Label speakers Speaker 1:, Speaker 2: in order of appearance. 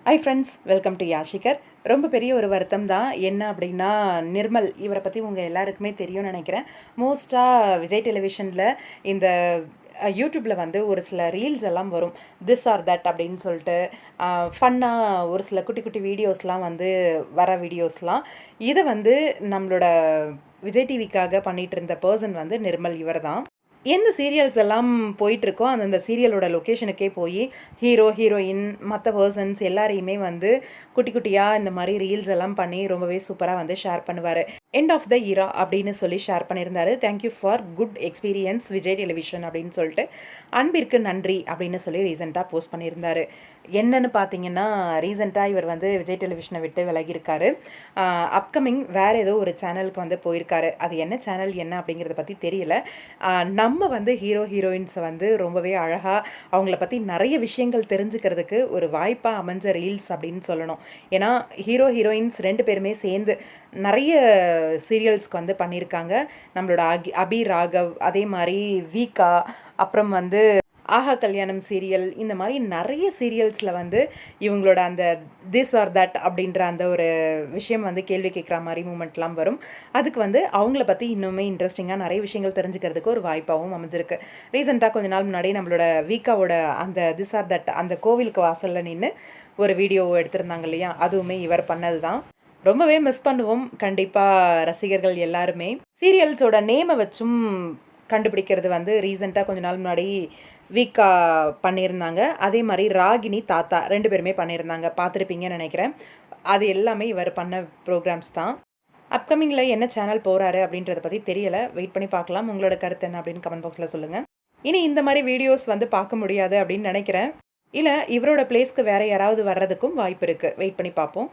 Speaker 1: Hi friends, welcome to யாஷிகர். ரொம்ப பெரிய ஒரு வருத்தம் தான். என்ன அப்படின்னா, நிர்மல் இவரை பற்றி உங்கள் எல்லாருக்குமே தெரியும்னு நினைக்கிறேன். மோஸ்ட்டாக விஜய் டெலிவிஷனில் இந்த யூடியூப்பில் வந்து ஒரு சில ரீல்ஸ் எல்லாம் வரும். திஸ் ஆர் தட் அப்படின்னு சொல்லிட்டு ஃபன்னாக ஒரு சில குட்டி குட்டி வீடியோஸ்லாம் வந்து வர வீடியோஸ்லாம். இதை வந்து நம்மளோட விஜய் டிவிக்காக பண்ணிகிட்டு இருந்த பர்சன் வந்து நிர்மல் இவர் தான். எந்த சீரியல்ஸ் எல்லாம் போயிட்டுருக்கோ அந்தந்த சீரியலோட லொக்கேஷனுக்கே போய் ஹீரோ, ஹீரோயின், மற்ற பர்சன்ஸ் எல்லாரையுமே வந்து குட்டி குட்டியாக இந்த மாதிரி ரீல்ஸ் எல்லாம் பண்ணி ரொம்பவே சூப்பராக வந்து ஷேர் பண்ணுவார். எண்ட் ஆஃப் த இரா அப்படின்னு சொல்லி ஷேர் பண்ணியிருந்தாரு. Thank you for good experience Vijay television அப்படின்னு சொல்லிட்டு அன்பிற்கு நன்றி அப்படின்னு சொல்லி ரீசெண்டாக போஸ்ட் பண்ணியிருந்தாரு. என்னன்னு பார்த்தீங்கன்னா, ரீசெண்டாக இவர் வந்து விஜய் டெலிவிஷனை விட்டு விலகியிருக்காரு. அப்கமிங் வேறு ஏதோ ஒரு சேனலுக்கு வந்து போயிருக்காரு. அது என்ன சேனல் என்ன அப்படிங்கிறத பற்றி தெரியல. நம்ம வந்து ஹீரோ ஹீரோயின்ஸை வந்து ரொம்பவே அழகாக அவங்கள பற்றி நிறைய விஷயங்கள் தெரிஞ்சுக்கிறதுக்கு ஒரு வாய்ப்பாக அமைஞ்ச ரீல்ஸ் அப்படின்னு சொல்லணும். ஏன்னா ஹீரோ ஹீரோயின்ஸ் 2 பேருமே சேர்ந்து நிறைய சீரியல்ஸ்க்கு வந்து பண்ணியிருக்காங்க. நம்மளோட அபி ராகவ், அதே மாதிரி வீக்கா, அப்புறம் வந்து ஆஹா கல்யாணம் சீரியல், இந்த மாதிரி நிறைய சீரியல்ஸில் வந்து இவங்களோட அந்த திஸ் ஆர் தட் அப்படின்ற அந்த ஒரு விஷயம் வந்து கேள்வி கேட்குற மாதிரி மூமெண்ட்லாம் வரும். அதுக்கு வந்து அவங்கள பற்றி இன்னுமே இன்ட்ரெஸ்டிங்காக நிறைய விஷயங்கள் தெரிஞ்சுக்கிறதுக்கு ஒரு வாய்ப்பாகவும் அமைஞ்சிருக்கு. ரீசெண்டாக கொஞ்ச நாள் முன்னாடி நம்மளோட வீக்காவோட அந்த திஸ் ஆர் தட் அந்த கோவிலுக்கு வாசலில் நின்று ஒரு வீடியோ எடுத்திருந்தாங்க இல்லையா, அதுவுமே இவர் பண்ணது தான். ரொம்பவே மிஸ் பண்ணுவோம் கண்டிப்பாக ரசிகர்கள் எல்லாருமே. சீரியல்ஸோட நேமை வச்சும் கண்டுபிடிக்கிறது வந்து ரீசெண்டாக கொஞ்ச நாள் முன்னாடி வீக்கா பண்ணியிருந்தாங்க. அதே மாதிரி ராகினி, தாத்தா 2 பேருமே பண்ணியிருந்தாங்க. பார்த்துருப்பீங்கன்னு நினைக்கிறேன். அது எல்லாமே இவர் பண்ண ப்ரோக்ராம்ஸ் தான். அப்கமிங்கில் என்ன சேனல் போகிறாரு அப்படின்றத பற்றி தெரியலை. வெயிட் பண்ணி பார்க்கலாம். உங்களோட கருத்து என்ன அப்படின்னு கமெண்ட் பாக்ஸில் சொல்லுங்கள். இனி இந்த மாதிரி வீடியோஸ் வந்து பார்க்க முடியாது அப்படின்னு நினைக்கிறேன். இல்லை, இவரோட பிளேஸ்க்கு வேறு யாராவது வர்றதுக்கும் வாய்ப்பு இருக்குது. வெயிட் பண்ணி பார்ப்போம்.